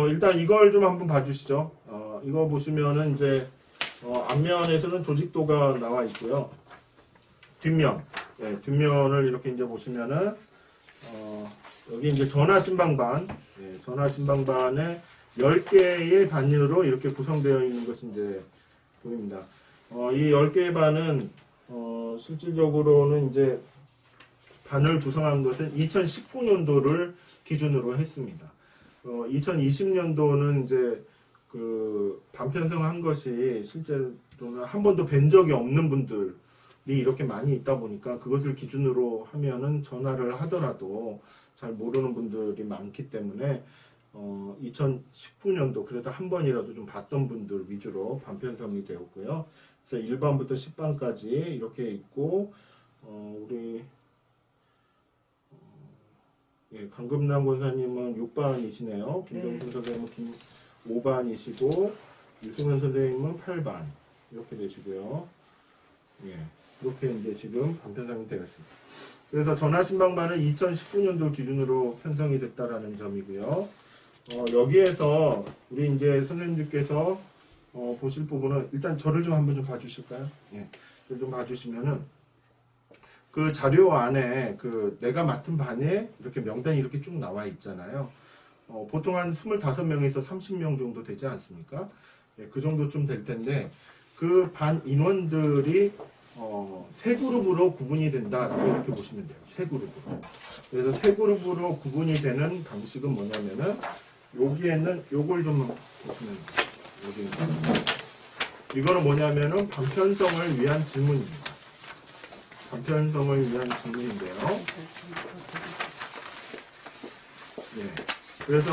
일단 이걸 좀 한번 봐주시죠. 이거 보시면은 이제 앞면에서는 조직도가 나와 있고요. 뒷면, 뒷면을 이렇게 이제 보시면은 여기 이제 전화 신방반, 전화 신방반에 10개의 반으로 이렇게 구성되어 있는 것이 이제 보입니다. 이 10개의 반은 실질적으로는 이제 반을 구성한 것은 2019년도를 기준으로 했습니다. 2020년도는 이제 그 반편성한 것이 실제로는 한 번도 뵌 적이 없는 분들이 이렇게 많이 있다 보니까 그것을 기준으로 하면은 전화를 하더라도 잘 모르는 분들이 많기 때문에 2019년도 그래도 한 번이라도 좀 봤던 분들 위주로 반편성이 되었고요. 그래서 1반부터 10반까지 이렇게 있고 우리 강금남 권사님은 6반이시네요. 김정순 선생님은 5반이시고 유승현 선생님은 8반 이렇게 되시고요. 이렇게 이제 지금 반편성이 되었습니다. 그래서 전화신방반은 2019년도 기준으로 편성이 됐다라는 점이고요. 여기에서 우리 이제 선생님들께서 보실 부분은 일단 저를 좀 한번 좀 봐주실까요? 저를 좀 봐주시면은 그 자료 안에 그 내가 맡은 반에 이렇게 명단이 이렇게 쭉 나와 있잖아요. 보통 한 25명에서 30명 정도 되지 않습니까? 그 정도 좀 될 텐데 그 반 인원들이 세 그룹으로 구분이 된다라고 이렇게 보시면 돼요. 세 그룹으로. 그래서 세 그룹으로 구분이 되는 방식은 뭐냐면은 여기에는 요걸 좀 보시면 돼요. 여기 이거는 뭐냐면은 반편성을 위한 질문입니다. 반편성을 위한 질문인데요. 그래서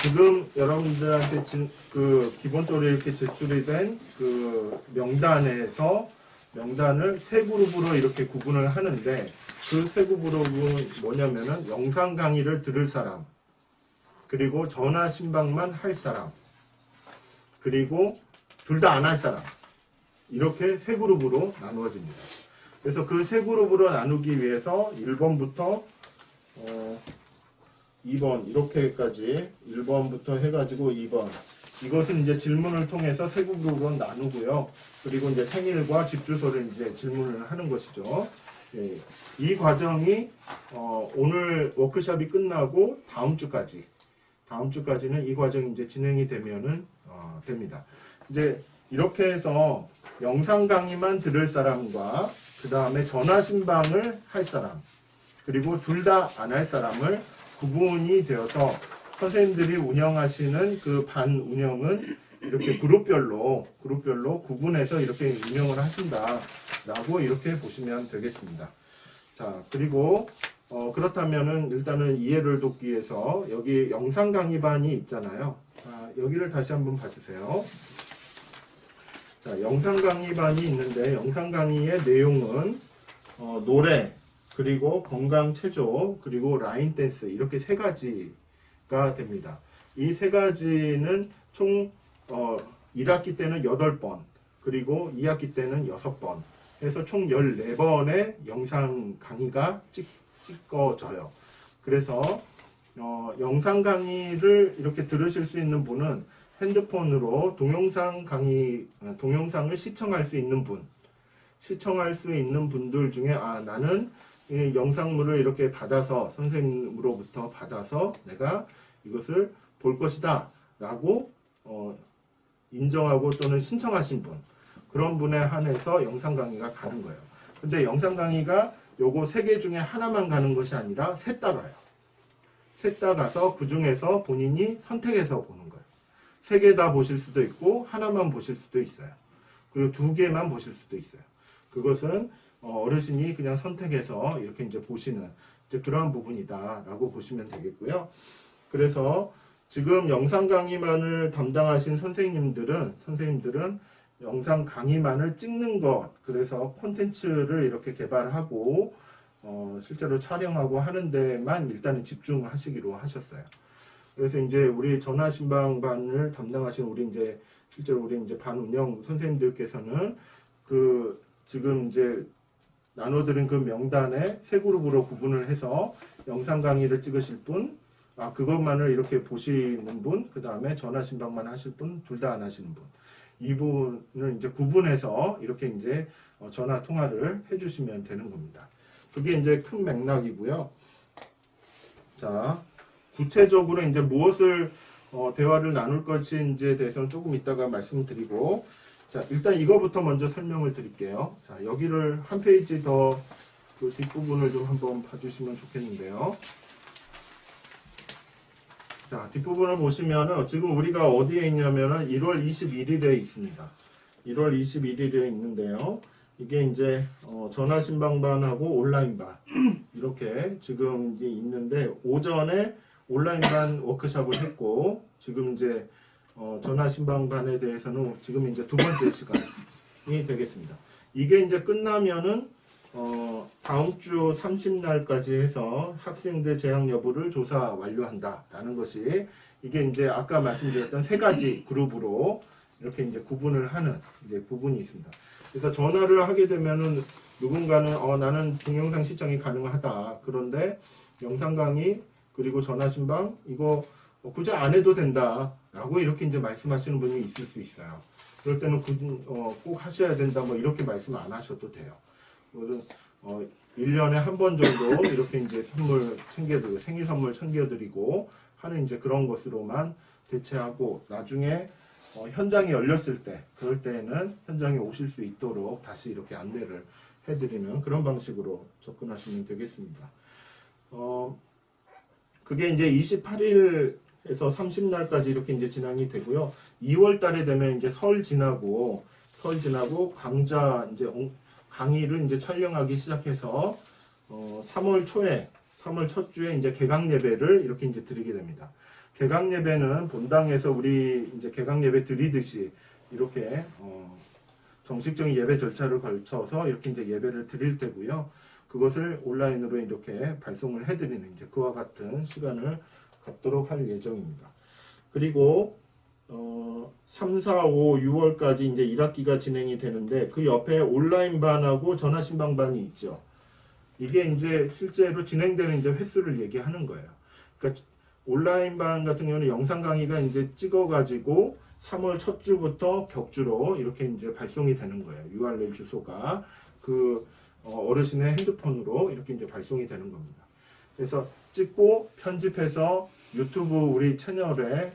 지금 여러분들한테 그 기본적으로 이렇게 제출이 된 그 명단에서 명단을 세 그룹으로 이렇게 구분을 하는데 그 세 그룹은 뭐냐면은 영상 강의를 들을 사람, 그리고 전화 신방만 할 사람, 그리고 둘 다 안 할 사람, 이렇게 세 그룹으로 나누어집니다. 그래서 그 세 그룹으로 나누기 위해서 1번부터 2번 이렇게까지 1번부터 해가지고 2번 이것은 이제 질문을 통해서 세 그룹으로 나누고요. 그리고 이제 생일과 집 주소를 이제 질문을 하는 것이죠. 이 과정이 오늘 워크숍이 끝나고 다음 주까지는 이 과정이 이제 진행이 되면은 됩니다. 이제 이렇게 해서 영상 강의만 들을 사람과 그 다음에 전화 신방을 할 사람, 그리고 둘 다 안 할 사람을 구분이 되어서 선생님들이 운영하시는 그 반 운영은 이렇게 그룹별로 구분해서 이렇게 운영을 하신다라고 이렇게 보시면 되겠습니다. 자, 그리고 그렇다면은 일단은 이해를 돕기 위해서 여기 영상 강의반이 있잖아요. 여기를 다시 한번 봐주세요. 자, 영상 강의반이 있는데 영상 강의의 내용은 노래, 그리고 건강 체조, 그리고 라인 댄스 이렇게 세 가지가 됩니다. 이 세 가지는 총 1학기 때는 8번, 그리고 2학기 때는 6번 해서 총 14번의 영상 강의가 찍어져요. 그래서 영상 강의를 이렇게 들으실 수 있는 분은 핸드폰으로 동영상을 시청할 수 있는 분들 중에 나는 이 영상물을 이렇게 받아서 선생님으로부터 받아서 내가 이것을 볼 것이다 라고 인정하고 또는 신청하신 분, 그런 분에 한해서 영상 강의가 가는 거예요. 근데 영상 강의가 요거 3개 중에 하나만 가는 것이 아니라 셋 다 가요. 셋 다 가서 그 중에서 본인이 선택해서 보는 거예요. 3개 다 보실 수도 있고 하나만 보실 수도 있어요. 그리고 2개만 보실 수도 있어요. 그것은 어르신이 그냥 선택해서 이렇게 이제 보시는 이제 그러한 부분이다라고 보시면 되겠고요. 그래서 지금 영상 강의만을 담당하신 선생님들은 영상 강의만을 찍는 것, 그래서 콘텐츠를 이렇게 개발하고 실제로 촬영하고 하는 데만 일단은 집중하시기로 하셨어요. 그래서 이제 우리 전화 신방반을 담당하신 실제로 우리 이제 반 운영 선생님들께서는 그 지금 이제 나눠드린 그 명단에 세 그룹으로 구분을 해서 영상 강의를 찍으실 분, 그것만을 이렇게 보시는 분, 그 다음에 전화 신방만 하실 분, 둘 다 안 하시는 분. 이 부분을 이제 구분해서 이렇게 이제 전화 통화를 해주시면 되는 겁니다. 그게 이제 큰 맥락이고요. 자, 구체적으로 이제 무엇을 대화를 나눌 것인지에 대해서는 조금 이따가 말씀드리고, 자, 일단 이거부터 먼저 설명을 드릴게요. 자, 여기를 한 페이지 더 그 뒷부분을 좀 한번 봐주시면 좋겠는데요. 자, 뒷부분을 보시면은 지금 우리가 어디에 있냐면은 1월 21일에 있습니다. 1월 21일에 있는데요. 이게 이제 전화 신방반하고 온라인반 이렇게 지금 이제 있는데, 오전에 온라인반 워크숍을 했고, 지금 이제 전화 신방반에 대해서는 지금 이제 두 번째 시간이 되겠습니다. 이게 이제 끝나면은 다음 주 30날까지 해서 학생들 재학 여부를 조사 완료한다라는 것이, 이게 이제 아까 말씀드렸던 세 가지 그룹으로 이렇게 이제 구분을 하는 이제 부분이 있습니다. 그래서 전화를 하게 되면은 누군가는 나는 동영상 시청이 가능하다. 그런데 영상 강의 그리고 전화 신방 이거 굳이 안 해도 된다라고 이렇게 이제 말씀하시는 분이 있을 수 있어요. 그럴 때는 꼭 하셔야 된다 뭐 이렇게 말씀 안 하셔도 돼요. 1년에 한 번 정도 이렇게 이제 선물 챙겨드리고, 생일 선물 챙겨드리고 하는 이제 그런 것으로만 대체하고, 나중에 현장이 열렸을 때, 그럴 때에는 현장에 오실 수 있도록 다시 이렇게 안내를 해드리는 그런 방식으로 접근하시면 되겠습니다. 그게 이제 28일에서 30날까지 이렇게 이제 진행이 되고요. 2월 달에 되면 이제 설 지나고 강좌 이제 강의를 이제 촬영하기 시작해서 3월 첫 주에 이제 개강 예배를 이렇게 이제 드리게 됩니다. 개강 예배는 본당에서 우리 이제 개강 예배 드리듯이 이렇게 정식적인 예배 절차를 걸쳐서 이렇게 이제 예배를 드릴 때고요. 그것을 온라인으로 이렇게 발송을 해드리는 이제 그와 같은 시간을 갖도록 할 예정입니다. 그리고 3, 4, 5, 6월까지 이제 1학기가 진행이 되는데, 그 옆에 온라인반하고 전화 신방반이 있죠. 이게 이제 실제로 진행되는 이제 횟수를 얘기하는 거예요. 그러니까 온라인반 같은 경우는 영상 강의가 이제 찍어가지고 3월 첫 주부터 격주로 이렇게 이제 발송이 되는 거예요. URL 주소가 그 어르신의 핸드폰으로 이렇게 이제 발송이 되는 겁니다. 그래서 찍고 편집해서 유튜브 우리 채널에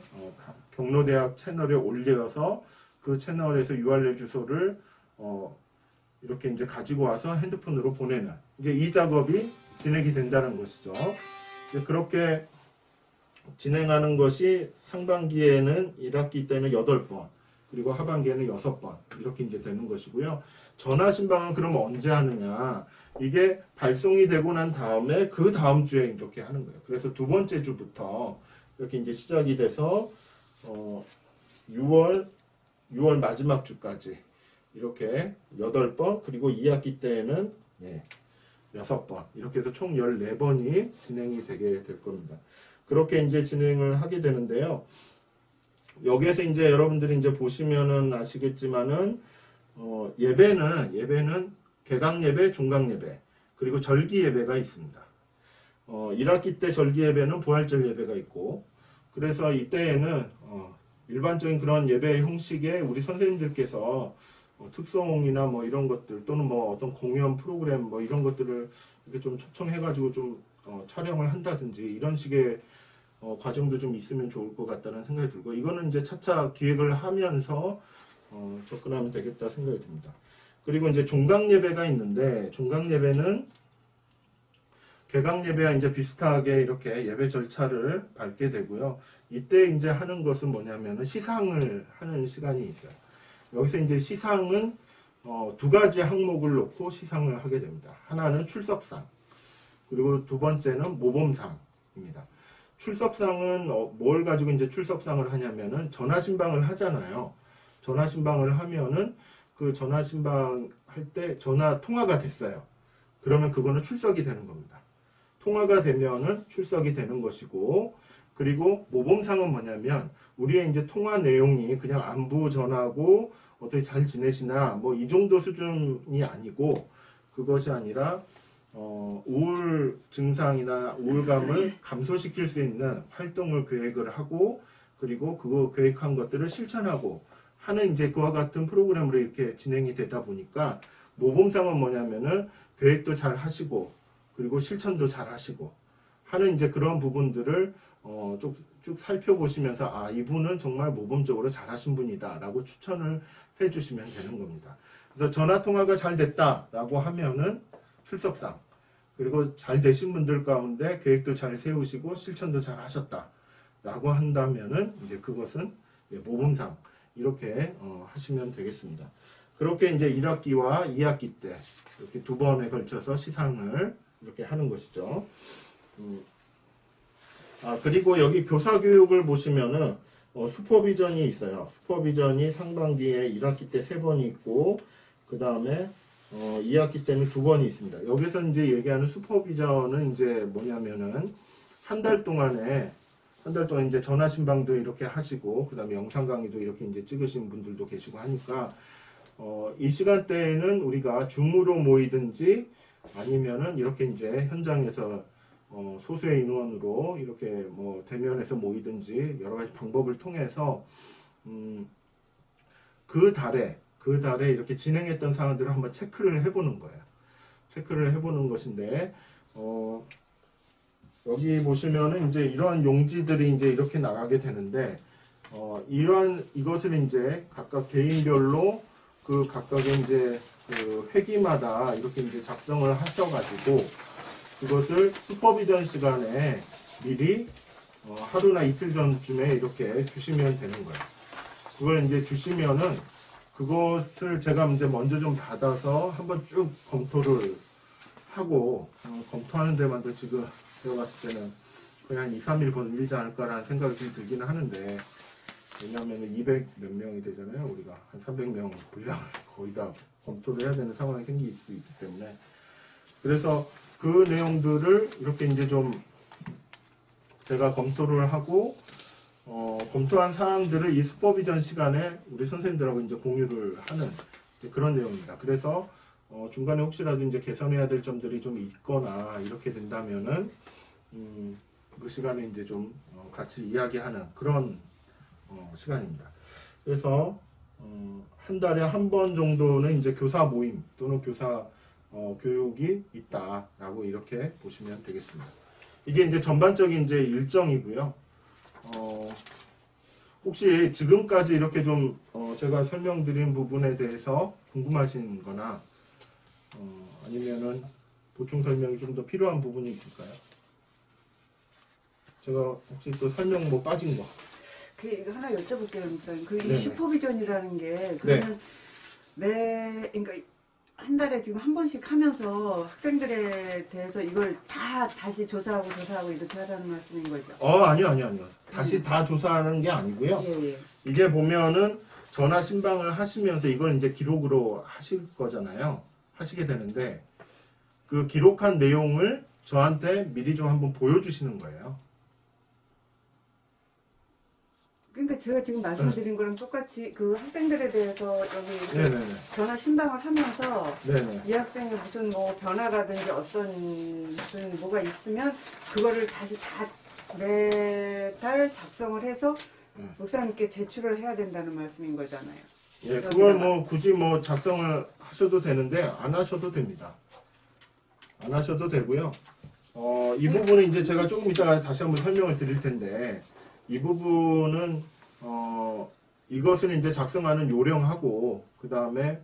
경로대학 채널에 올려서 그 채널에서 URL 주소를 이렇게 이제 가지고 와서 핸드폰으로 보내는 이제 이 작업이 진행이 된다는 것이죠. 이제 그렇게 진행하는 것이 상반기에는 1학기 때는 8번, 그리고 하반기에는 6번 이렇게 이제 되는 것이고요. 전화 신방은 그럼 언제 하느냐? 이게 발송이 되고 난 다음에 그 다음 주에 이렇게 하는 거예요. 그래서 두 번째 주부터 이렇게 이제 시작이 돼서 6월 마지막 주까지 이렇게 8번, 그리고 2학기 때에는 6번, 이렇게 해서 총 14번이 진행이 되게 될 겁니다. 그렇게 이제 진행을 하게 되는데요. 여기에서 이제 여러분들이 이제 보시면은 아시겠지만은 예배는 개강 예배, 종강 예배, 그리고 절기 예배가 있습니다. 1학기 때 절기 예배는 부활절 예배가 있고, 그래서 이때에는 일반적인 그런 예배 형식에 우리 선생님들께서 특송이나 뭐 이런 것들, 또는 뭐 어떤 공연 프로그램 뭐 이런 것들을 이렇게 좀 초청해가지고 좀 촬영을 한다든지 이런 식의 과정도 좀 있으면 좋을 것 같다는 생각이 들고, 이거는 이제 차차 기획을 하면서 접근하면 되겠다 생각이 듭니다. 그리고 이제 종강 예배가 있는데, 종강 예배는 개강 예배와 이제 비슷하게 이렇게 예배 절차를 밟게 되고요. 이때 이제 하는 것은 뭐냐면은 시상을 하는 시간이 있어요. 여기서 이제 시상은 두 가지 항목을 놓고 시상을 하게 됩니다. 하나는 출석상, 그리고 두 번째는 모범상입니다. 출석상은 뭘 가지고 이제 출석상을 하냐면은 전화 신방을 하잖아요. 전화 신방을 하면은 그 전화 신방 할 때 전화 통화가 됐어요. 그러면 그거는 출석이 되는 겁니다. 통화가 되면은 출석이 되는 것이고, 그리고 모범상은 뭐냐면 우리의 이제 통화 내용이 그냥 안부 전하고 어떻게 잘 지내시나 뭐 이 정도 수준이 아니고, 그것이 아니라 우울 증상이나 우울감을 감소시킬 수 있는 활동을 계획을 하고 그리고 그거 계획한 것들을 실천하고 하는 이제 그와 같은 프로그램으로 이렇게 진행이 되다 보니까 모범상은 뭐냐면은 계획도 잘 하시고 그리고 실천도 잘 하시고 하는 이제 그런 부분들을 쭉 살펴보시면서 아 이분은 정말 모범적으로 잘 하신 분이다라고 추천을 해주시면 되는 겁니다. 그래서 전화 통화가 잘 됐다라고 하면은 출석상 그리고 잘 되신 분들 가운데 계획도 잘 세우시고 실천도 잘 하셨다라고 한다면은 이제 그것은 모범상 이렇게 하시면 되겠습니다. 그렇게 이제 1학기와 2학기 때 이렇게 두 번에 걸쳐서 시상을 이렇게 하는 것이죠. 그리고 여기 교사 교육을 보시면은 슈퍼비전이 있어요. 슈퍼비전이 상반기에 1학기 때 3번이 있고 그 다음에 2학기 때는 2번이 있습니다. 여기서 이제 얘기하는 슈퍼비전은 이제 뭐냐면은 한 달 동안에 이제 전화 신방도 이렇게 하시고 그 다음에 영상 강의도 이렇게 이제 찍으신 분들도 계시고 하니까 이 시간대에는 우리가 줌으로 모이든지 아니면은 이렇게 이제 현장에서 소수의 인원으로 이렇게 뭐 대면에서 모이든지 여러 가지 방법을 통해서 그 달에 이렇게 진행했던 사항들을 한번 체크를 해보는 거예요. 체크를 해보는 것인데 여기 보시면은 이제 이러한 용지들이 이제 이렇게 나가게 되는데 이것을 이제 각각 개인별로 그 각각의 이제 그 회기마다 이렇게 이제 작성을 하셔가지고 그것을 슈퍼비전 시간에 미리 하루나 이틀 전쯤에 이렇게 주시면 되는 거예요. 그걸 이제 주시면은 그것을 제가 이제 먼저 좀 받아서 한번 쭉 검토를 하고 검토하는 데만도 지금 제가 봤을 때는 거의 한 2, 3일 걸리지 않을까라는 생각이 좀 들기는 하는데 왜냐하면 200 몇 명이 되잖아요. 우리가 한 300명 분량을 거의 다 검토를 해야 되는 상황이 생길 수 있기 때문에 그래서 그 내용들을 이렇게 이제 좀 제가 검토를 하고 검토한 사항들을 이 슈퍼비전 시간에 우리 선생님들하고 이제 공유를 하는 그런 내용입니다. 그래서 중간에 혹시라도 이제 개선해야 될 점들이 좀 있거나 이렇게 된다면은 그 시간에 이제 좀 같이 이야기하는 그런 시간입니다. 그래서 한 달에 한 번 정도는 이제 교사 모임 또는 교사 교육이 있다라고 이렇게 보시면 되겠습니다. 이게 이제 전반적인 이제 일정이고요. 혹시 지금까지 이렇게 좀 제가 설명드린 부분에 대해서 궁금하신 거나 아니면은 보충 설명이 좀 더 필요한 부분이 있을까요? 제가 혹시 또 설명 뭐 빠진 거? 이거 하나 여쭤볼게요. 네네. 슈퍼비전이라는 게 그러면 그러니까 한 달에 지금 한 번씩 하면서 학생들에 대해서 이걸 다 다시 조사하고 이렇게 하라는 말씀인 거죠? 아니요. 다시 다 조사하는 게 아니고요. 예. 이게 보면은 전화 신방을 하시면서 이걸 이제 기록으로 하실 거잖아요. 하시게 되는데 그 기록한 내용을 저한테 미리 좀 한번 보여주시는 거예요. 그러니까 제가 지금 말씀드린 거랑 똑같이 그 학생들에 대해서 여기 이렇게 네네네. 전화 신방을 하면서 네네. 이 학생이 무슨 뭐 변화라든지 어떤 무슨 뭐가 있으면 그거를 다시 다 매달 작성을 해서 목사님께 제출을 해야 된다는 말씀인 거잖아요. 예, 그걸 뭐 굳이 뭐 작성을 하셔도 되는데 안 하셔도 됩니다. 안 하셔도 되고요. 이 부분은 이제 제가 조금 이따가 다시 한번 설명을 드릴 텐데 이 부분은 이것을 이제 작성하는 요령하고 그 다음에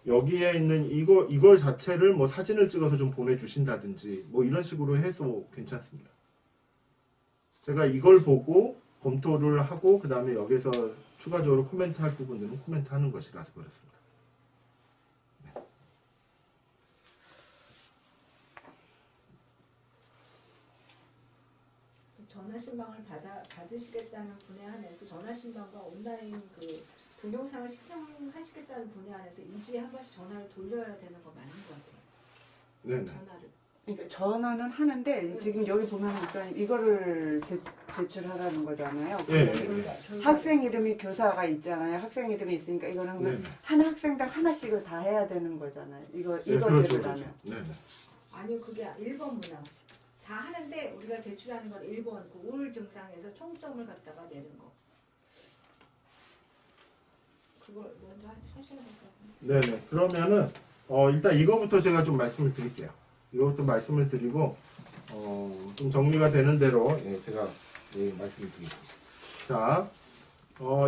여기에 있는 이걸 자체를 뭐 사진을 찍어서 좀 보내주신다든지 뭐 이런 식으로 해서 괜찮습니다. 제가 이걸 보고 검토를 하고 그 다음에 여기서 추가적으로 코멘트 할 부분들은 코멘트 하는 것이라서 그렇습니다. 전화 신방을 받으시겠다는 분야 안에서 전화 신방과 온라인 그 동영상을 시청하시겠다는 분야 안에서 2주에 한 번씩 전화를 돌려야 되는 거 맞는 것 같아요. 네네. 전화를. 그러니까 전화는 하는데 지금 여기 보면 이거를 제출하라는 거잖아요. 예, 예, 교사, 예. 교사. 학생 이름이 교사가 있잖아요. 학생 이름이 있으니까 이거는 네네. 한 학생당 하나씩을 다 해야 되는 거잖아요. 이거 네, 이거 그렇죠, 제도라면. 그렇죠. 네네. 아니요, 그게 1번 문항. 다 하는데 우리가 제출하는 건 1번 그 우울 증상에서 총점을 갖다가 내는 거. 그걸 먼저 하시는 것 같습니다. 네네. 그러면은 일단 이거부터 제가 좀 말씀을 드릴게요. 이거부터 말씀을 드리고 좀 정리가 되는 대로 예, 제가 말씀을 드리겠습니다. 자,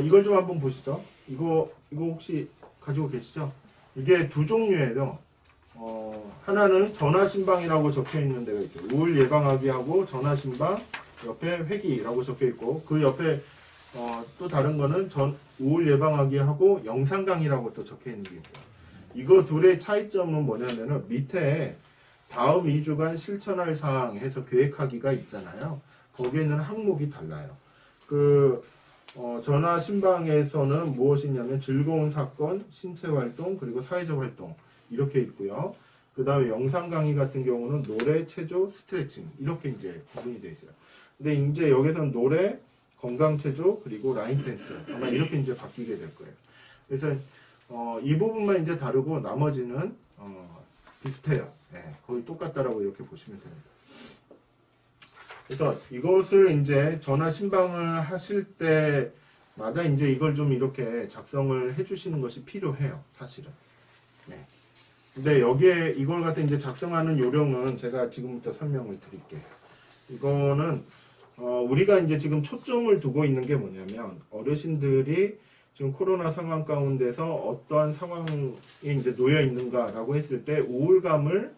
이걸 좀 한번 보시죠. 이거 혹시 가지고 계시죠? 이게 두 종류예요. 하나는 전화신방이라고 적혀 있는 데가 있어요. 우울 예방하기 하고 전화신방 옆에 회기라고 적혀 있고 그 옆에 또 다른 거는 우울 예방하기 하고 영상 강의라고 또 적혀 있는 게 있어요. 이거 둘의 차이점은 뭐냐면은 밑에 다음 2주간 실천할 사항 해서 계획하기가 있잖아요. 거기에는 항목이 달라요. 전화 신방에서는 무엇이냐면 즐거운 사건, 신체 활동, 그리고 사회적 활동 이렇게 있고요. 그 다음에 영상 강의 같은 경우는 노래, 체조, 스트레칭 이렇게 이제 구분이 되어 있어요. 근데 이제 여기서는 노래, 건강 체조 그리고 라인 댄스 아마 이렇게 이제 바뀌게 될 거예요. 그래서 이 부분만 이제 다르고 나머지는 비슷해요. 네, 거의 똑같다라고 이렇게 보시면 됩니다. 그래서 이것을 이제 전화 신방을 하실 때마다 이제 이걸 좀 이렇게 작성을 해주시는 것이 필요해요, 사실은. 네. 근데 여기에 이걸 갖다 이제 작성하는 요령은 제가 지금부터 설명을 드릴게요. 이거는 우리가 이제 지금 초점을 두고 있는 게 뭐냐면 어르신들이 지금 코로나 상황 가운데서 어떠한 상황에 이제 놓여 있는가라고 했을 때 우울감을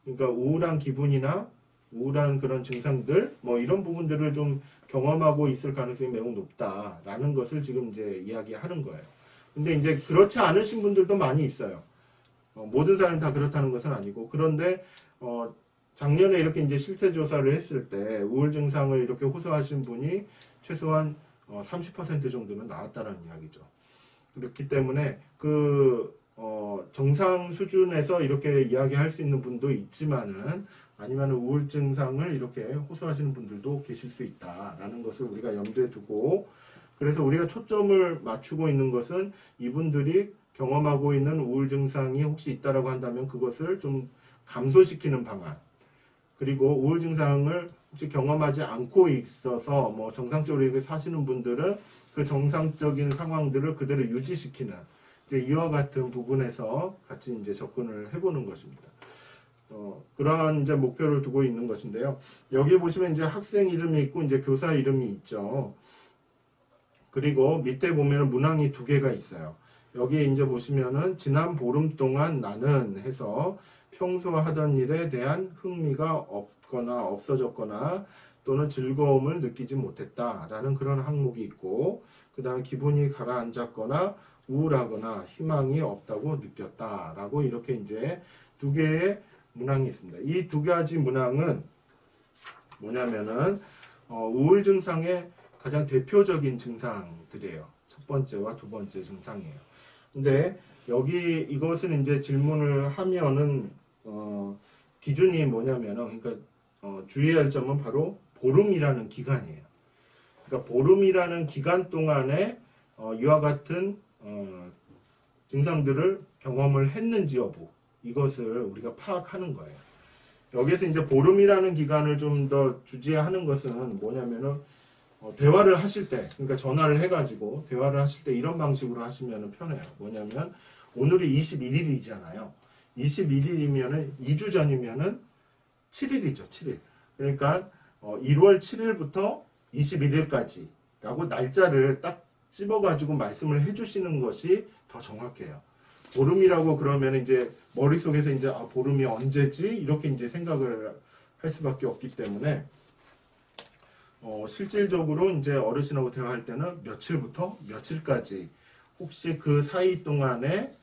그러니까 우울한 기분이나 우울한 그런 증상들 뭐 이런 부분들을 좀 경험하고 있을 가능성이 매우 높다라는 것을 지금 이제 이야기하는 거예요. 근데 이제 그렇지 않으신 분들도 많이 있어요. 모든 사람이 다 그렇다는 것은 아니고 그런데 작년에 이렇게 이제 실태 조사를 했을 때 우울 증상을 이렇게 호소하신 분이 최소한 30% 정도는 나왔다는 이야기죠. 그렇기 때문에 정상 수준에서 이렇게 이야기할 수 있는 분도 있지만은 아니면 우울 증상을 이렇게 호소하시는 분들도 계실 수 있다라는 것을 우리가 염두에 두고 그래서 우리가 초점을 맞추고 있는 것은 이분들이 경험하고 있는 우울 증상이 혹시 있다라고 한다면 그것을 좀 감소시키는 방안 그리고 우울 증상을 혹시 경험하지 않고 있어서 뭐 정상적으로 이렇게 사시는 분들은 그 정상적인 상황들을 그대로 유지시키는 이제 이와 같은 부분에서 같이 이제 접근을 해보는 것입니다. 그러한 이제 목표를 두고 있는 것인데요. 여기 보시면 이제 학생 이름이 있고 이제 교사 이름이 있죠. 그리고 밑에 보면은 문항이 두 개가 있어요. 여기 이제 보시면은 지난 보름 동안 나는 해서 평소 하던 일에 대한 흥미가 없거나 없어졌거나 또는 즐거움을 느끼지 못했다라는 그런 항목이 있고 그 다음 기분이 가라앉았거나 우울하거나 희망이 없다고 느꼈다라고 이렇게 이제 두 개의 문항이 있습니다. 이 두 가지 문항은 뭐냐면은 우울 증상의 가장 대표적인 증상들이에요. 첫 번째와 두 번째 증상이에요. 근데 여기 이것은 이제 질문을 하면은 기준이 뭐냐면은 그러니까 주의할 점은 바로 보름이라는 기간이에요. 그러니까 보름이라는 기간 동안에 이와 같은 증상들을 경험을 했는지 여부 이것을 우리가 파악하는 거예요. 여기에서 이제 보름이라는 기간을 좀 더 주지하는 것은 뭐냐면은 대화를 하실 때 그러니까 전화를 해가지고 대화를 하실 때 이런 방식으로 하시면 편해요. 뭐냐면 오늘이 21일이잖아요. 21일이면은 2주 전이면은 7일이죠. 7일. 그러니까 1월 7일부터 21일까지라고 날짜를 딱 찝어가지고 말씀을 해주시는 것이 더 정확해요. 보름이라고 그러면 이제 머릿속에서 이제 보름이 언제지? 이렇게 이제 생각을 할 수밖에 없기 때문에 실질적으로 이제 어르신하고 대화할 때는 며칠부터 며칠까지 혹시 그 사이 동안에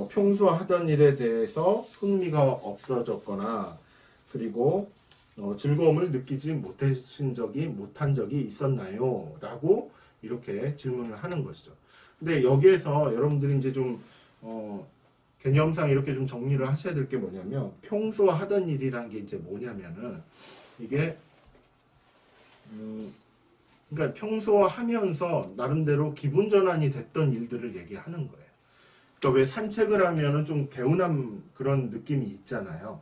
평소 하던 일에 대해서 흥미가 없어졌거나 그리고 즐거움을 느끼지 못한 적이 있었나요? 라고 이렇게 질문을 하는 것이죠. 근데 여기에서 여러분들이 이제 좀 개념상 이렇게 좀 정리를 하셔야 될 게 뭐냐면 평소 하던 일이라는 게 이제 뭐냐면은 이게 그러니까 평소 하면서 나름대로 기분 전환이 됐던 일들을 얘기하는 거예요. 그러니까 왜 산책을 하면은 좀 개운한 그런 느낌이 있잖아요.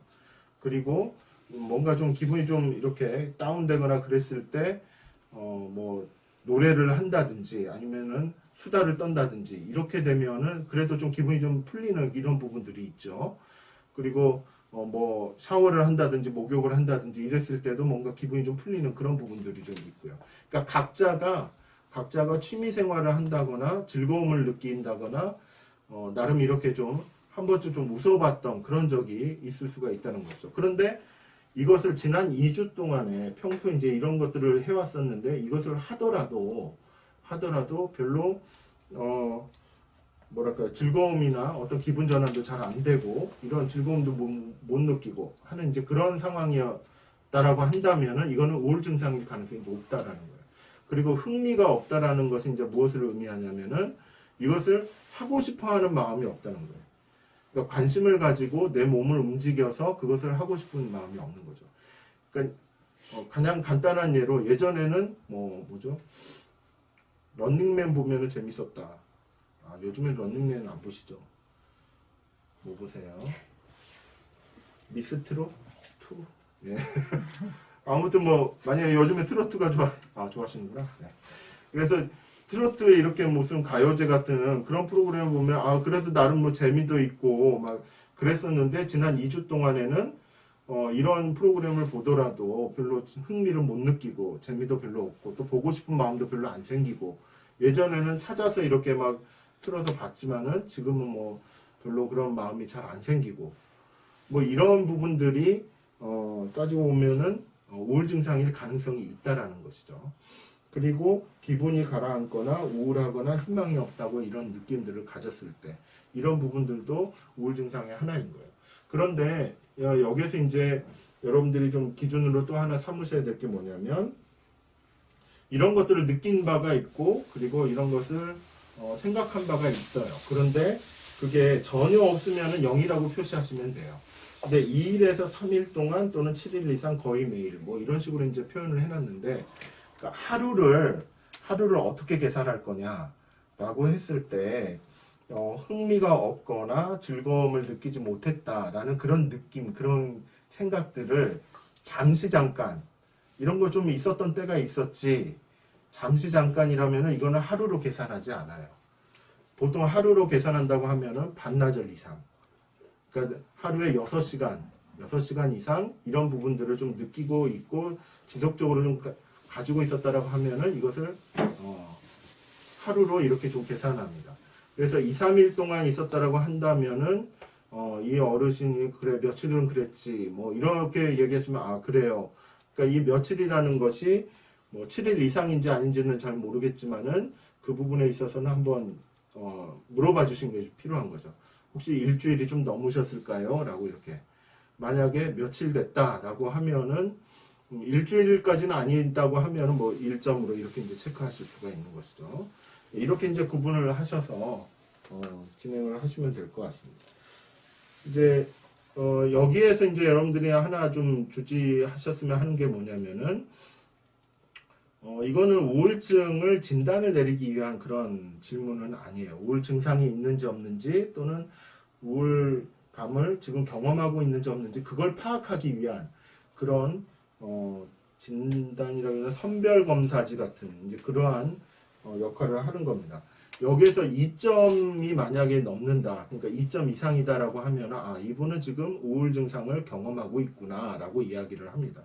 그리고 뭔가 좀 기분이 좀 이렇게 다운되거나 그랬을 때 뭐 노래를 한다든지 아니면은 수다를 떤다든지 이렇게 되면은 그래도 좀 기분이 좀 풀리는 이런 부분들이 있죠. 그리고 뭐 샤워를 한다든지 목욕을 한다든지 이랬을 때도 뭔가 기분이 좀 풀리는 그런 부분들이 좀 있고요. 그러니까 각자가 취미 생활을 한다거나 즐거움을 느낀다거나 나름 이렇게 좀 한 번쯤 좀 웃어봤던 그런 적이 있을 수가 있다는 거죠. 그런데 이것을 지난 2주 동안에 평소 이제 이런 것들을 해왔었는데 이것을 하더라도 별로 뭐랄까 즐거움이나 어떤 기분 전환도 잘 안 되고 이런 즐거움도 못 느끼고 하는 이제 그런 상황이었다라고 한다면은 이거는 우울증 상일 가능성이 높다라는 거예요. 그리고 흥미가 없다라는 것은 이제 무엇을 의미하냐면은 이것을 하고 싶어하는 마음이 없다는 거예요. 그러니까 관심을 가지고 내 몸을 움직여서 그것을 하고 싶은 마음이 없는 거죠. 그러니까 가장 간단한 예로 예전에는 뭐죠? 런닝맨 보면은 재밌었다. 아, 요즘엔 런닝맨 안 보시죠? 뭐 보세요? 미스트롯 2. 예. 아무튼 뭐 만약에 요즘에 트로트가 좋아하시는구나. 네. 그래서 트로트에 이렇게 무슨 가요제 같은 그런 프로그램을 보면 그래도 나름 뭐 재미도 있고 막 그랬었는데 지난 2주 동안에는 이런 프로그램을 보더라도 별로 흥미를 못 느끼고 재미도 별로 없고 또 보고 싶은 마음도 별로 안 생기고 예전에는 찾아서 이렇게 막 틀어서 봤지만은 지금은 뭐 별로 그런 마음이 잘 안 생기고 뭐 이런 부분들이 따지고 보면은 우울증 상일 가능성이 있다라는 것이죠. 그리고 기분이 가라앉거나 우울하거나 희망이 없다고 이런 느낌들을 가졌을 때 이런 부분들도 우울증 상의 하나인 거예요. 그런데 여기서 이제 여러분들이 좀 기준으로 또 하나 삼으셔야 될 게 뭐냐면 이런 것들을 느낀 바가 있고 그리고 이런 것을 생각한 바가 있어요. 그런데 그게 전혀 없으면 0이라고 표시하시면 돼요. 근데 2일에서 3일 동안 또는 7일 이상 거의 매일 뭐 이런 식으로 이제 표현을 해놨는데 그러니까 하루를 어떻게 계산할 거냐라고 했을 때 흥미가 없거나 즐거움을 느끼지 못했다라는 그런 느낌, 그런 생각들을 잠시 잠깐 이런 거 좀 있었던 때가 있었지. 잠시 잠깐이라면은 이거는 하루로 계산하지 않아요. 보통 하루로 계산한다고 하면은 반나절 이상. 그러니까 하루에 6시간 이상 이런 부분들을 좀 느끼고 있고 지속적으로 좀 가지고 있었다라고 하면은 이것을 하루로 이렇게 좀 계산합니다. 그래서 2, 3일 동안 있었다라고 한다면은 이 어르신이 그래 며칠은 그랬지 뭐 이렇게 얘기했으면 그래요. 그러니까 이 며칠이라는 것이 뭐 7일 이상인지 아닌지는 잘 모르겠지만은 그 부분에 있어서는 한번 물어봐 주신 게 필요한 거죠. 혹시 일주일이 좀 넘으셨을까요? 라고 이렇게 만약에 며칠 됐다라고 하면은 일주일까지는 아니다고 하면은 뭐 1점으로 이렇게 이제 체크하실 수가 있는 것이죠. 이렇게 이제 구분을 하셔서 진행을 하시면 될 것 같습니다. 이제 여기에서 이제 여러분들이 하나 좀 주지하셨으면 하는 게 뭐냐면은 이거는 우울증을 진단을 내리기 위한 그런 질문은 아니에요. 우울 증상이 있는지 없는지 또는 우울감을 지금 경험하고 있는지 없는지 그걸 파악하기 위한 그런 진단이라기보다 선별검사지 같은 이제 그러한 역할을 하는 겁니다. 여기에서 2점이 만약에 넘는다, 그러니까 2점 이상이다라고 하면 이분은 지금 우울 증상을 경험하고 있구나라고 이야기를 합니다.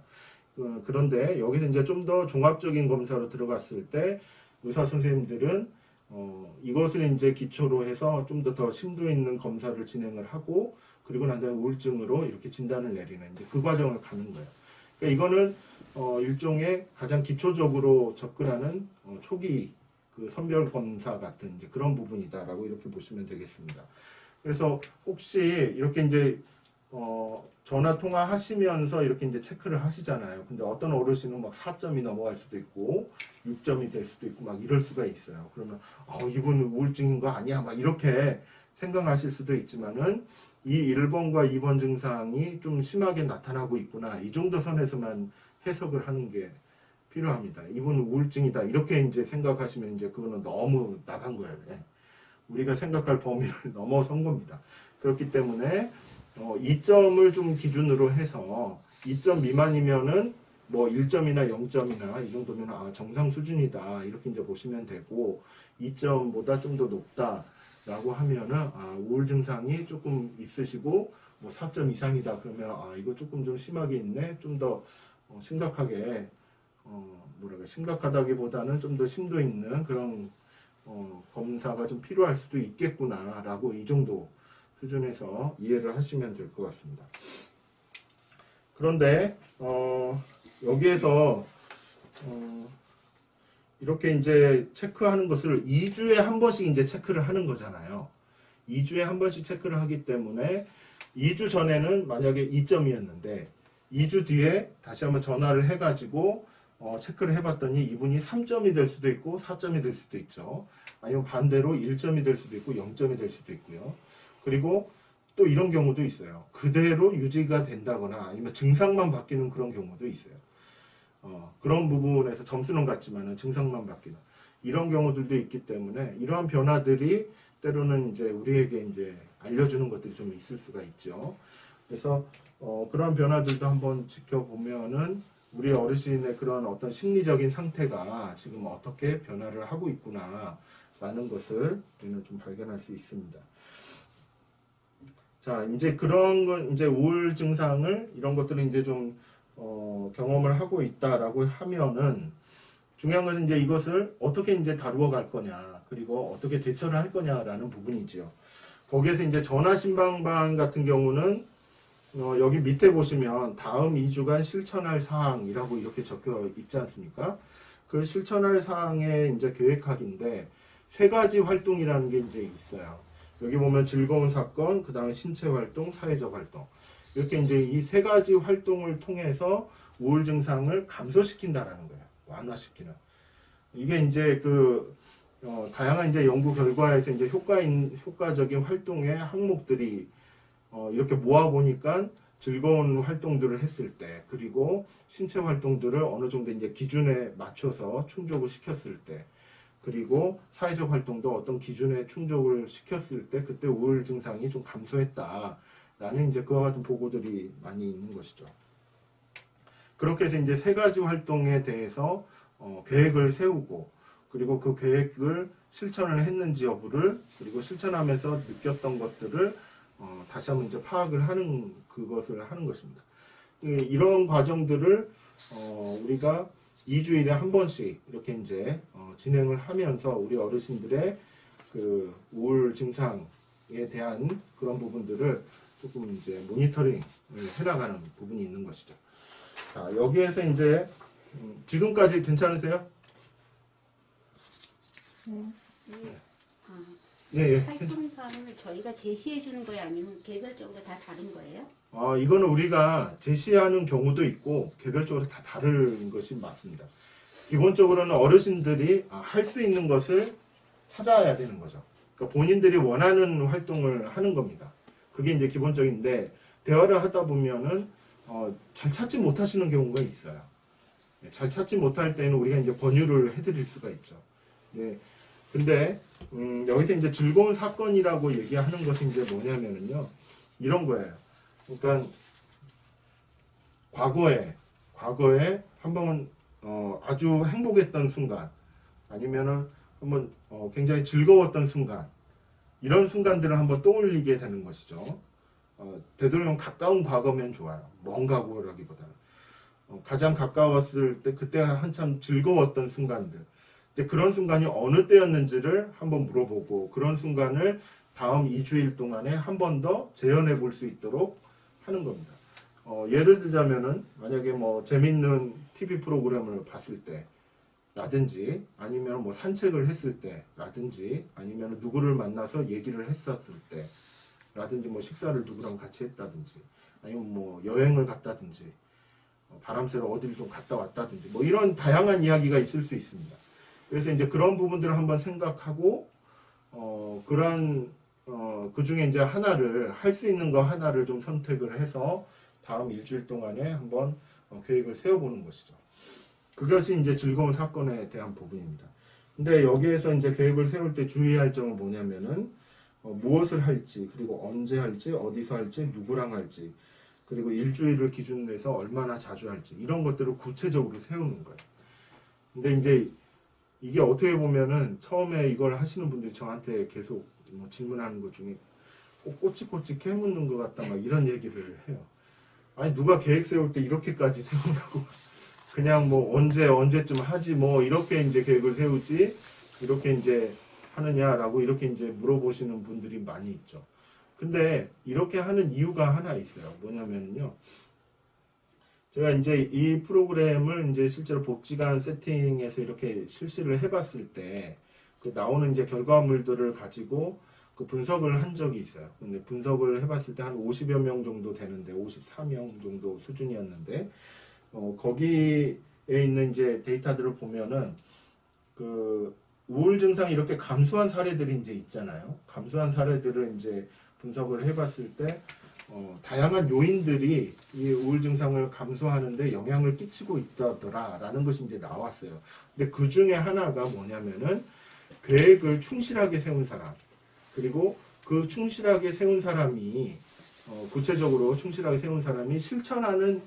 그런데 여기서 이제 좀 더 종합적인 검사로 들어갔을 때 의사 선생님들은 이것을 이제 기초로 해서 좀 더 심도 있는 검사를 진행을 하고 그리고 난 다음에 우울증으로 이렇게 진단을 내리는 이제 그 과정을 가는 거예요. 그러니까 이거는 일종의 가장 기초적으로 접근하는 초기 그 선별 검사 같은 이제 그런 부분이다라고 이렇게 보시면 되겠습니다. 그래서 혹시 이렇게 이제 전화 통화하시면서 이렇게 이제 체크를 하시잖아요. 근데 어떤 어르신은 막 4점이 넘어갈 수도 있고 6점이 될 수도 있고 막 이럴 수가 있어요. 그러면 이분 우울증인 거 아니야? 막 이렇게 생각하실 수도 있지만은 이 1번과 2번 증상이 좀 심하게 나타나고 있구나. 이 정도 선에서만 해석을 하는 게 필요합니다. 이분 우울증이다 이렇게 이제 생각하시면 이제 그거는 너무 나간 거예요. 예. 우리가 생각할 범위를 넘어선 겁니다. 그렇기 때문에 2점을 좀 기준으로 해서 2점 미만이면은 뭐 1점이나 0점이나 이 정도면 아, 정상 수준이다 이렇게 이제 보시면 되고 2점보다 좀 더 높다라고 하면은 아, 우울 증상이 조금 있으시고 뭐 4점 이상이다 그러면 아 이거 조금 좀 심하게 있네 좀 더 심각하게 뭐랄까 심각하다기보다는 좀 더 심도 있는 그런 검사가 좀 필요할 수도 있겠구나라고 이 정도 수준에서 이해를 하시면 될 것 같습니다. 그런데 여기에서 이렇게 이제 체크하는 것을 2주에 한 번씩 이제 체크를 하는 거잖아요. 2주에 한 번씩 체크를 하기 때문에 2주 전에는 만약에 2점이었는데 2주 뒤에 다시 한번 전화를 해가지고 체크를 해봤더니 이분이 3점이 될 수도 있고 4점이 될 수도 있죠. 아니면 반대로 1점이 될 수도 있고 0점이 될 수도 있고요. 그리고 또 이런 경우도 있어요. 그대로 유지가 된다거나 아니면 증상만 바뀌는 그런 경우도 있어요. 그런 부분에서 점수는 같지만 증상만 바뀌는 이런 경우들도 있기 때문에 이러한 변화들이 때로는 이제 우리에게 이제 알려주는 것들이 좀 있을 수가 있죠. 그래서 그런 변화들도 한번 지켜보면은 우리 어르신의 그런 어떤 심리적인 상태가 지금 어떻게 변화를 하고 있구나라는 것을 우리는 좀 발견할 수 있습니다. 자, 이제 그런 건 이제 우울 증상을 이런 것들을 이제 좀 경험을 하고 있다라고 하면은 중요한 것은 이제 이것을 어떻게 이제 다루어 갈 거냐 그리고 어떻게 대처를 할 거냐라는 부분이지요. 거기에서 이제 전화 신방방 같은 경우는 여기 밑에 보시면 다음 2주간 실천할 사항이라고 이렇게 적혀 있지 않습니까? 그 실천할 사항의 이제 계획하기인데 세 가지 활동이라는 게 이제 있어요. 여기 보면 즐거운 사건, 그 다음에 신체 활동, 사회적 활동. 이렇게 이제 이 세 가지 활동을 통해서 우울 증상을 감소시킨다라는 거예요. 완화시키는. 이게 이제 다양한 이제 연구 결과에서 이제 효과적인 활동의 항목들이 이렇게 모아보니까 즐거운 활동들을 했을 때, 그리고 신체 활동들을 어느 정도 이제 기준에 맞춰서 충족을 시켰을 때, 그리고 사회적 활동도 어떤 기준에 충족을 시켰을 때, 그때 우울 증상이 좀 감소했다라는 이제 그와 같은 보고들이 많이 있는 것이죠. 그렇게 해서 이제 세 가지 활동에 대해서 계획을 세우고, 그리고 그 계획을 실천을 했는지 여부를, 그리고 실천하면서 느꼈던 것들을 다시 한번 이제 파악을 하는 그것을 하는 것입니다. 이런 과정들을 우리가 2주일에 한 번씩 이렇게 이제 진행을 하면서 우리 어르신들의 그 우울 증상에 대한 그런 부분들을 조금 이제 모니터링을 해나가는 부분이 있는 것이죠. 자, 여기에서 이제 지금까지 괜찮으세요? 네, 예. 활동사항을 저희가 제시해 주는 거예요? 아니면 개별적으로 다 다른 거예요? 이거는 우리가 제시하는 경우도 있고 개별적으로 다 다른 것이 맞습니다. 기본적으로는 어르신들이 할 수 있는 것을 찾아야 되는 거죠. 그러니까 본인들이 원하는 활동을 하는 겁니다. 그게 이제 기본적인데 대화를 하다 보면은 잘 찾지 못하시는 경우가 있어요. 잘 찾지 못할 때는 우리가 이제 권유를 해드릴 수가 있죠. 네. 근데 여기서 이제 즐거운 사건이라고 얘기하는 것이 이제 뭐냐면은요, 이런 거예요. 그러니까 과거에 한번 아주 행복했던 순간, 아니면은 한번 굉장히 즐거웠던 순간, 이런 순간들을 한번 떠올리게 되는 것이죠. 되도록이면 가까운 과거면 좋아요. 먼 과거라기보다는 가장 가까웠을 때 그때 한참 즐거웠던 순간들. 그런 순간이 어느 때였는지를 한번 물어보고 그런 순간을 다음 2주일 동안에 한 번 더 재현해 볼 수 있도록 하는 겁니다. 예를 들자면은 만약에 뭐 재밌는 TV 프로그램을 봤을 때 라든지 아니면 뭐 산책을 했을 때 라든지 아니면 누구를 만나서 얘기를 했었을 때 라든지 뭐 식사를 누구랑 같이 했다든지 아니면 뭐 여행을 갔다든지 바람 쐬러 어디를 좀 갔다 왔다든지 뭐 이런 다양한 이야기가 있을 수 있습니다. 그래서 이제 그런 부분들을 한번 생각하고 그 중에 이제 하나를 할 수 있는 거 하나를 좀 선택을 해서 다음 일주일 동안에 한번 계획을 세워보는 것이죠. 그것이 이제 즐거운 사건에 대한 부분입니다. 근데 여기에서 이제 계획을 세울 때 주의할 점은 뭐냐면은 무엇을 할지, 그리고 언제 할지, 어디서 할지, 누구랑 할지, 그리고 일주일을 기준으로 해서 얼마나 자주 할지, 이런 것들을 구체적으로 세우는 거예요. 근데 이제 이게 어떻게 보면은 처음에 이걸 하시는 분들이 저한테 계속 뭐 질문하는 것 중에 꼬치꼬치 캐묻는 것 같다, 막 이런 얘기를 해요. 아니, 누가 계획 세울 때 이렇게까지 세우라고. 그냥 뭐 언제쯤 하지 뭐 이렇게 이제 계획을 세우지 이렇게 이제 하느냐라고 이렇게 이제 물어보시는 분들이 많이 있죠. 근데 이렇게 하는 이유가 하나 있어요. 뭐냐면요. 제가 이제 이 프로그램을 이제 실제로 복지관 세팅에서 이렇게 실시를 해봤을 때 그 나오는 이제 결과물들을 가지고 그 분석을 한 적이 있어요. 근데 분석을 해봤을 때 한 50여 명 정도 되는데 54명 정도 수준이었는데 거기에 있는 이제 데이터들을 보면은 그 우울 증상이 이렇게 감소한 사례들이 이제 있잖아요. 감소한 사례들을 이제 분석을 해봤을 때 다양한 요인들이 이 우울 증상을 감소하는데 영향을 끼치고 있다더라라는 것이 이제 나왔어요. 근데 그 중에 하나가 뭐냐면은 계획을 충실하게 세운 사람, 그리고 그 충실하게 세운 사람이 구체적으로 충실하게 세운 사람이 실천하는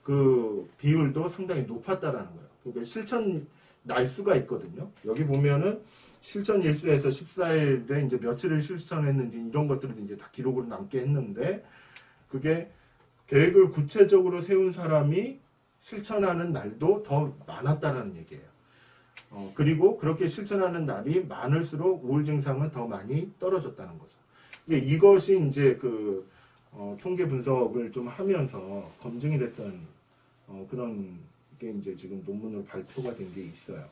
그 비율도 상당히 높았다라는 거예요. 그러니까 실천 날수가 있거든요. 여기 보면은 실천 일수에서 14일에 이제 며칠을 실천했는지 이런 것들을 이제 다 기록으로 남게 했는데 그게 계획을 구체적으로 세운 사람이 실천하는 날도 더 많았다라는 얘기예요. 그리고 그렇게 실천하는 날이 많을수록 우울 증상은 더 많이 떨어졌다는 거죠. 이것이 이제 그 통계 분석을 좀 하면서 검증이 됐던 그런 게 이제 지금 논문으로 발표가 된 게 있어요.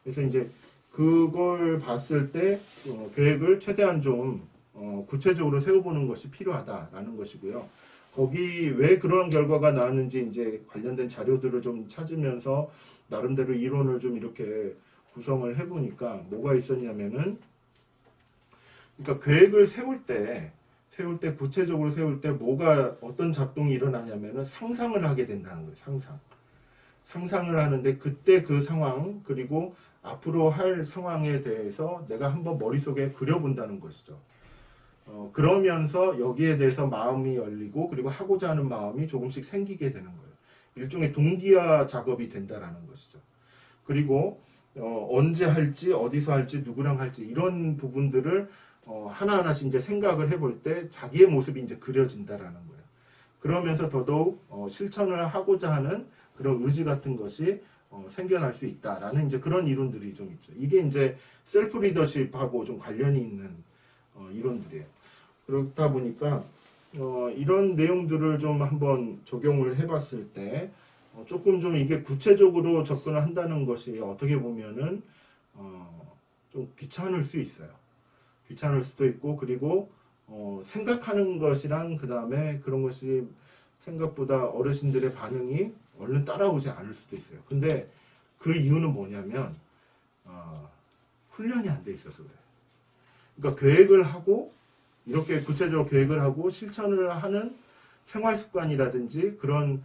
그래서 이제 그걸 봤을 때 계획을 최대한 좀 구체적으로 세워보는 것이 필요하다라는 것이고요. 거기 왜 그런 결과가 나왔는지 이제 관련된 자료들을 좀 찾으면서 나름대로 이론을 좀 이렇게 구성을 해보니까 뭐가 있었냐면은 그러니까 계획을 세울 때 구체적으로 세울 때 뭐가 어떤 작동이 일어나냐면은 상상을 하게 된다는 거예요. 상상을 하는데 그때 그 상황 그리고 앞으로 할 상황에 대해서 내가 한번 머릿속에 그려본다는 것이죠. 그러면서 여기에 대해서 마음이 열리고 그리고 하고자 하는 마음이 조금씩 생기게 되는 거예요. 일종의 동기화 작업이 된다라는 것이죠. 그리고 언제 할지 어디서 할지 누구랑 할지 이런 부분들을 하나하나씩 이제 생각을 해볼 때 자기의 모습이 이제 그려진다라는 거예요. 그러면서 더더욱 실천을 하고자 하는 그런 의지 같은 것이 생겨날 수 있다라는 이제 그런 이론들이 좀 있죠. 이게 이제 셀프 리더십하고 좀 관련이 있는 이론들이에요. 그렇다 보니까 이런 내용들을 좀 한번 적용을 해봤을 때 조금 좀 이게 구체적으로 접근을 한다는 것이 어떻게 보면은 좀 귀찮을 수 있어요. 귀찮을 수도 있고 그리고 생각하는 것이랑 그 다음에 그런 것이 생각보다 어르신들의 반응이 얼른 따라오지 않을 수도 있어요. 근데 그 이유는 뭐냐면 훈련이 안 돼 있어서 그래요. 그러니까 계획을 하고 이렇게 구체적으로 계획을 하고 실천을 하는 생활 습관이라든지 그런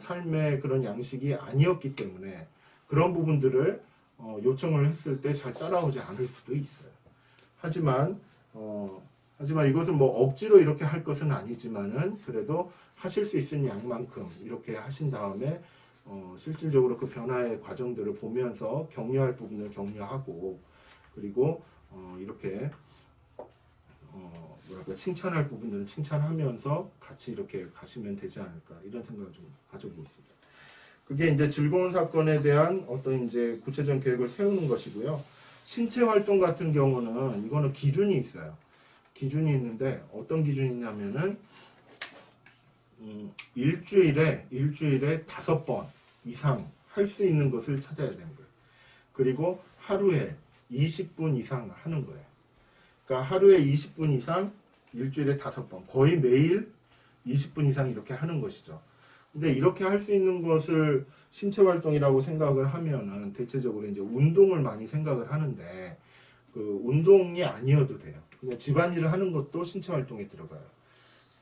삶의 그런 양식이 아니었기 때문에 그런 부분들을 요청을 했을 때 잘 따라오지 않을 수도 있어요. 하지만 이것은 뭐 억지로 이렇게 할 것은 아니지만은 그래도 하실 수 있는 양만큼 이렇게 하신 다음에 실질적으로 그 변화의 과정들을 보면서 격려할 부분을 격려하고 그리고 이렇게 칭찬할 부분들은 칭찬하면서 같이 이렇게 가시면 되지 않을까 이런 생각을 좀 가져보고 있습니다. 그게 이제 즐거운 사건에 대한 어떤 이제 구체적인 계획을 세우는 것이고요. 신체 활동 같은 경우는 이거는 기준이 있어요. 기준이 있는데 어떤 기준이 있냐면은 일주일에 5번 이상 할 수 있는 것을 찾아야 되는 거예요. 그리고 하루에 20분 이상 하는 거예요. 그러니까 하루에 20분 이상 일주일에 5번 거의 매일 20분 이상 이렇게 하는 것이죠. 근데 이렇게 할 수 있는 것을 신체 활동이라고 생각을 하면은 대체적으로 이제 운동을 많이 생각을 하는데 그 운동이 아니어도 돼요. 그냥 집안일을 하는 것도 신체 활동에 들어가요.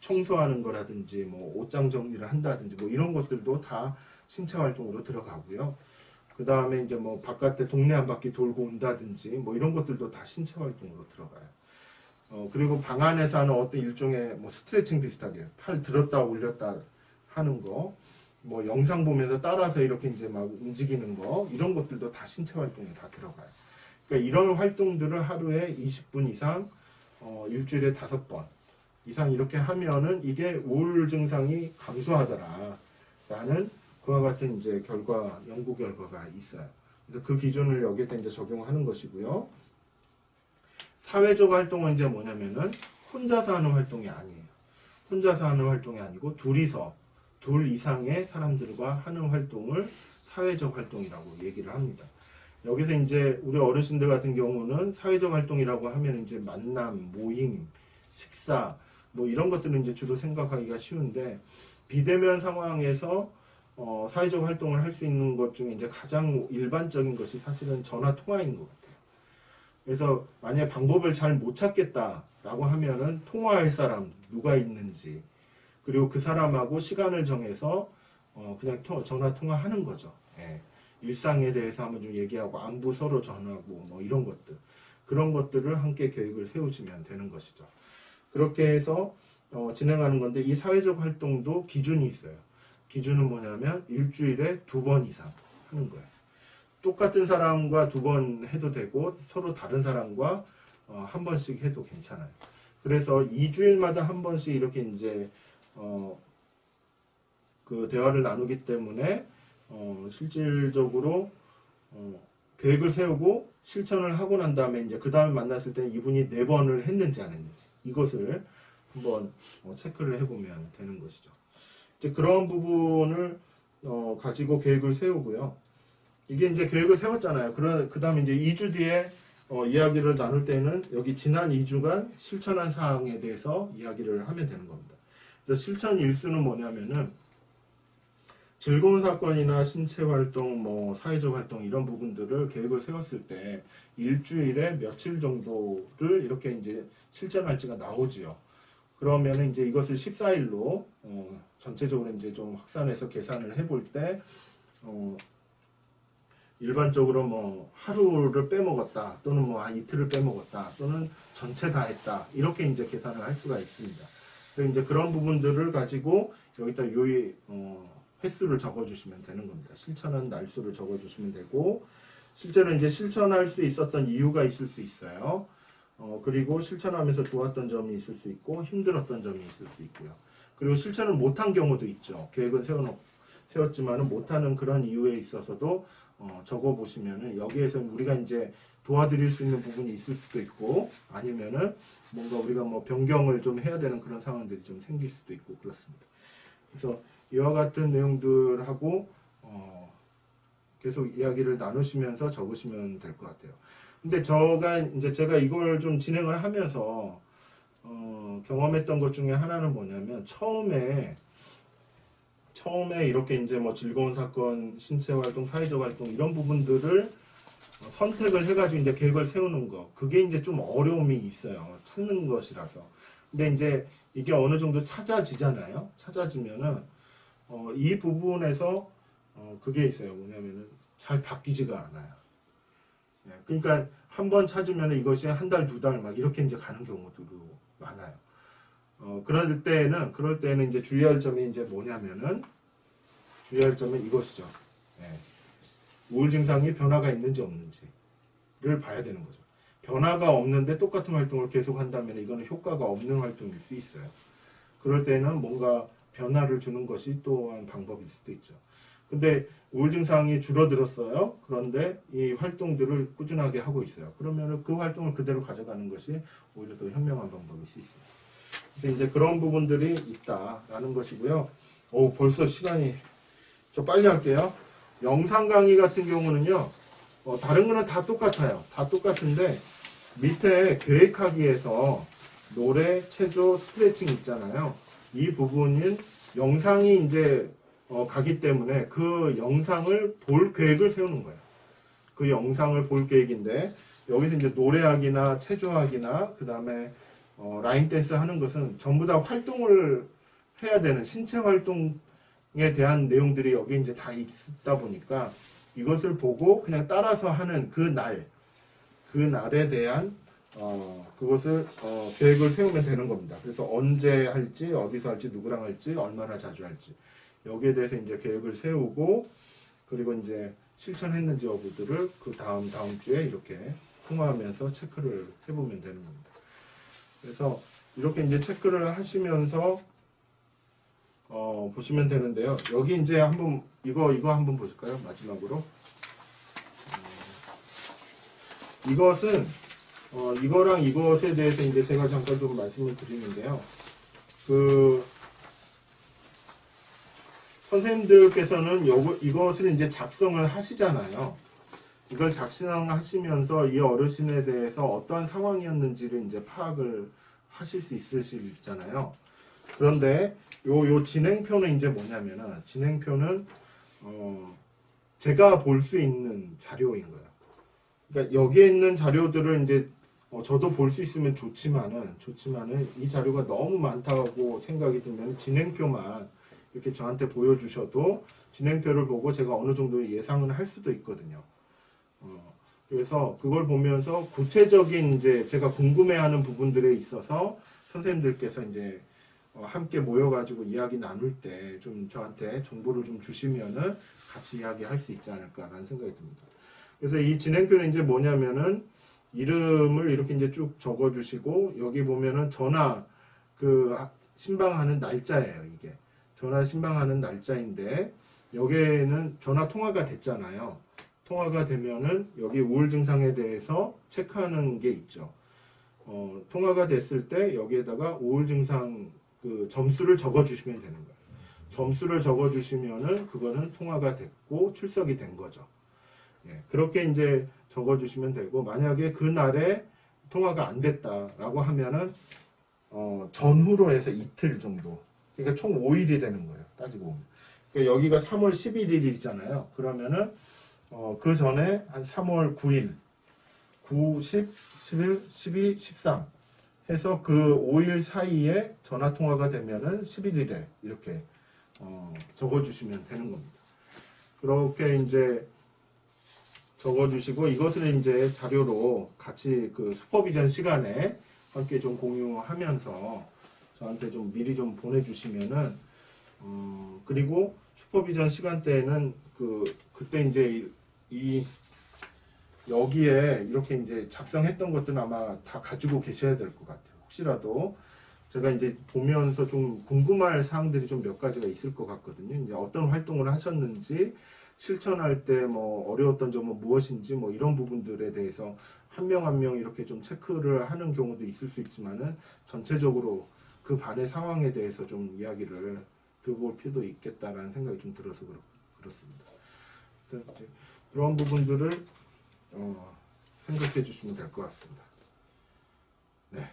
청소하는 거라든지 뭐 옷장 정리를 한다든지 뭐 이런 것들도 다 신체 활동으로 들어가고요. 그 다음에 이제 뭐 바깥에 동네 한 바퀴 돌고 온다든지 뭐 이런 것들도 다 신체 활동으로 들어가요. 그리고 방 안에서 하는 어떤 일종의 뭐 스트레칭 비슷하게 팔 들었다 올렸다 하는 거, 뭐 영상 보면서 따라서 이렇게 이제 막 움직이는 거, 이런 것들도 다 신체 활동에 다 들어가요. 그러니까 이런 활동들을 하루에 20분 이상, 일주일에 5번 이상 이렇게 하면은 이게 우울 증상이 감소하더라 라는 그와 같은 이제 연구 결과가 있어요. 그래서 그 기준을 여기에 이제 적용하는 것이고요. 사회적 활동은 이제 뭐냐면은 혼자서 하는 활동이 아니에요. 혼자서 하는 활동이 아니고 둘 이상의 사람들과 하는 활동을 사회적 활동이라고 얘기를 합니다. 여기서 이제 우리 어르신들 같은 경우는 사회적 활동이라고 하면 이제 만남, 모임, 식사 뭐 이런 것들은 이제 주로 생각하기가 쉬운데, 비대면 상황에서 사회적 활동을 할 수 있는 것 중에 이제 가장 일반적인 것이 사실은 전화 통화인 것 같아요. 그래서 만약에 방법을 잘 못 찾겠다라고 하면은 통화할 사람 누가 있는지, 그리고 그 사람하고 시간을 정해서 그냥 전화 통화하는 거죠. 예. 일상에 대해서 한번 좀 얘기하고 안부 서로 전하고 뭐 이런 것들, 그런 것들을 함께 계획을 세우시면 되는 것이죠. 그렇게 해서 진행하는 건데, 이 사회적 활동도 기준이 있어요. 기준은 뭐냐면 일주일에 2번 이상 하는 거예요. 똑같은 사람과 2번 해도 되고 서로 다른 사람과 한 번씩 해도 괜찮아요. 그래서 2주일마다 한 번씩 이렇게 이제 그 대화를 나누기 때문에 실질적으로 계획을 세우고 실천을 하고 난 다음에 이제 그 다음에 만났을 때 이분이 4번을 했는지 안 했는지 이것을 한번 체크를 해보면 되는 것이죠. 이제 그런 부분을 가지고 계획을 세우고요. 이게 이제 계획을 세웠잖아요. 그 다음에 이제 2주 뒤에 이야기를 나눌 때는 여기 지난 2주간 실천한 사항에 대해서 이야기를 하면 되는 겁니다. 그래서 실천 일수는 뭐냐면은 즐거운 사건이나 신체 활동, 뭐 사회적 활동 이런 부분들을 계획을 세웠을 때 일주일에 며칠 정도를 이렇게 이제 실천할지가 나오지요. 그러면은 이제 이것을 14일로 전체적으로 이제 좀 확산해서 계산을 해볼 때 일반적으로 뭐 하루를 빼먹었다, 또는 뭐 이틀을 빼먹었다, 또는 전체 다 했다, 이렇게 이제 계산을 할 수가 있습니다. 그래서 이제 그런 부분들을 가지고 여기다 횟수를 적어주시면 되는 겁니다. 실천한 날수를 적어주시면 되고, 실제로 이제 실천할 수 있었던 이유가 있을 수 있어요. 그리고 실천하면서 좋았던 점이 있을 수 있고 힘들었던 점이 있을 수 있고요. 그리고 실천을 못한 경우도 있죠. 계획은 세웠지만은 못하는 그런 이유에 있어서도 적어보시면은 여기에서 우리가 이제 도와드릴 수 있는 부분이 있을 수도 있고, 아니면은 뭔가 우리가 뭐 변경을 좀 해야 되는 그런 상황들이 좀 생길 수도 있고 그렇습니다. 그래서 이와 같은 내용들하고 계속 이야기를 나누시면서 적으시면 될 것 같아요. 근데 제가 이걸 좀 진행을 하면서 경험했던 것 중에 하나는 뭐냐면, 처음에 이렇게 이제 뭐 즐거운 사건, 신체 활동, 사회적 활동 이런 부분들을 선택을 해가지고 이제 계획을 세우는 거, 그게 이제 좀 어려움이 있어요. 찾는 것이라서. 근데 이제 이게 어느 정도 찾아지잖아요. 찾아지면은 이 부분에서 그게 있어요. 뭐냐면은 잘 바뀌지가 않아요. 그러니까 한 번 찾으면 이것이 한 달, 2달 막 이렇게 이제 가는 경우도 많아요. 그럴 때는 이제 주의할 점이 이제 뭐냐면은, 주의할 점은 이것이죠. 우울 증상이 변화가 있는지 없는지를 봐야 되는 거죠. 변화가 없는데 똑같은 활동을 계속 한다면 이거는 효과가 없는 활동일 수 있어요. 그럴 때는 뭔가 변화를 주는 것이 또한 방법일 수도 있죠. 근데 우울 증상이 줄어들었어요. 그런데 이 활동들을 꾸준하게 하고 있어요. 그러면 그 활동을 그대로 가져가는 것이 오히려 더 현명한 방법일 수 있어요. 근데 이제 그런 부분들이 있다라는 것이고요. 벌써 시간이, 저 빨리 할게요. 영상 강의 같은 경우는요, 다른 거는 다 똑같아요. 다 똑같은데 밑에 계획하기에서 노래, 체조, 스트레칭 있잖아요. 이 부분은 영상이 이제 가기 때문에 그 영상을 볼 계획을 세우는 거예요. 그 영상을 볼 계획인데, 여기서 이제 노래하기나 체조하기나 그 다음에 라인 댄스 하는 것은 전부 다 활동을 해야 되는 신체 활동에 대한 내용들이 여기 이제 다 있다 보니까 이것을 보고 그냥 따라서 하는 그 날에 대한 그것을 계획을 세우면 되는 겁니다. 그래서 언제 할지, 어디서 할지, 누구랑 할지, 얼마나 자주 할지 여기에 대해서 이제 계획을 세우고 그리고 이제 실천했는지 여부들을 그 다음 주에 이렇게 통화하면서 체크를 해보면 되는 겁니다. 그래서 이렇게 이제 체크를 하시면서 보시면 되는데요. 여기 이제 한번 이거 한번 보실까요? 마지막으로 이것은 이거랑 이것에 대해서 이제 제가 잠깐 좀 말씀을 드리는데요. 그 선생님들께서는 이것을 이제 작성을 하시잖아요. 이걸 작성하시면서 이 어르신에 대해서 어떤 상황이었는지를 이제 파악을 하실 수 있으시잖아요. 그런데 요 진행표는 이제 뭐냐면은 진행표는 제가 볼 수 있는 자료인 거예요. 그러니까 여기에 있는 자료들을 이제 저도 볼 수 있으면 좋지만은 이 자료가 너무 많다고 생각이 들면 진행표만 이렇게 저한테 보여주셔도 진행표를 보고 제가 어느 정도 예상은 할 수도 있거든요. 그래서 그걸 보면서 구체적인 이제 제가 궁금해하는 부분들에 있어서 선생님들께서 이제 함께 모여가지고 이야기 나눌 때 좀 저한테 정보를 좀 주시면은 같이 이야기할 수 있지 않을까라는 생각이 듭니다. 그래서 이 진행표는 이제 뭐냐면은 이름을 이렇게 이제 쭉 적어주시고 여기 보면은 전화 신방하는 날짜예요. 이게 전화 신방하는 날짜인데 여기에는 전화 통화가 됐잖아요. 통화가 되면은 여기 우울 증상에 대해서 체크하는 게 있죠. 통화가 됐을 때 여기에다가 우울 증상 그 점수를 적어주시면 되는 거예요. 점수를 적어주시면은 그거는 통화가 됐고 출석이 된 거죠. 예, 그렇게 이제 적어주시면 되고 만약에 그날에 통화가 안 됐다라고 하면은 전후로 해서 이틀 정도. 그러니까 총 5일이 되는 거예요. 따지고 보면. 그러니까 여기가 3월 11일이잖아요. 그러면은 그 전에 한 3월 9일, 9, 10, 11, 12, 13 해서 그 5일 사이에 전화 통화가 되면은 11일에 이렇게 적어주시면 되는 겁니다. 그렇게 이제 적어주시고 이것을 이제 자료로 같이 그 슈퍼비전 시간에 함께 좀 공유하면서 저한테 좀 미리 좀 보내주시면은 그리고 슈퍼비전 시간대에는 그때 이제 여기에 이렇게 이제 작성했던 것들은 아마 다 가지고 계셔야 될 것 같아요. 혹시라도 제가 이제 보면서 좀 궁금할 사항들이 좀 몇 가지가 있을 것 같거든요. 이제 어떤 활동을 하셨는지, 실천할 때 뭐 어려웠던 점은 무엇인지 뭐 이런 부분들에 대해서 한 명 한 명 이렇게 좀 체크를 하는 경우도 있을 수 있지만은 전체적으로 그 반의 상황에 대해서 좀 이야기를 들어볼 필요도 있겠다라는 생각이 좀 들어서 그렇습니다. 그래서 이제 그런 부분들을 생각해 주시면 될 것 같습니다. 네.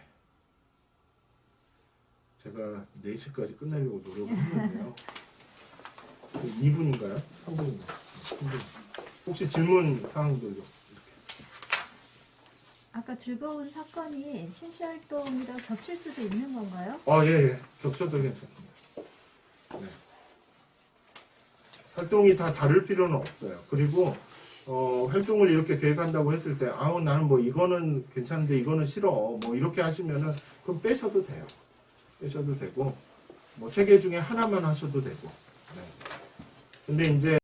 제가 4시까지 끝내려고 노력을 했는데요. 2분인가요? 3분인가요? 3분. 혹시 질문 사항도 이렇게. 아까 즐거운 사건이 신시활동이랑 겹칠 수도 있는 건가요? 예. 겹쳐도 괜찮습니다. 네. 활동이 다 다를 필요는 없어요. 그리고 활동을 이렇게 계획한다고 했을 때 나는 뭐 이거는 괜찮은데 이거는 싫어 뭐 이렇게 하시면은 그럼 빼셔도 돼요. 빼셔도 되고 뭐 3개 중에 하나만 하셔도 되고. 네. 근데 이제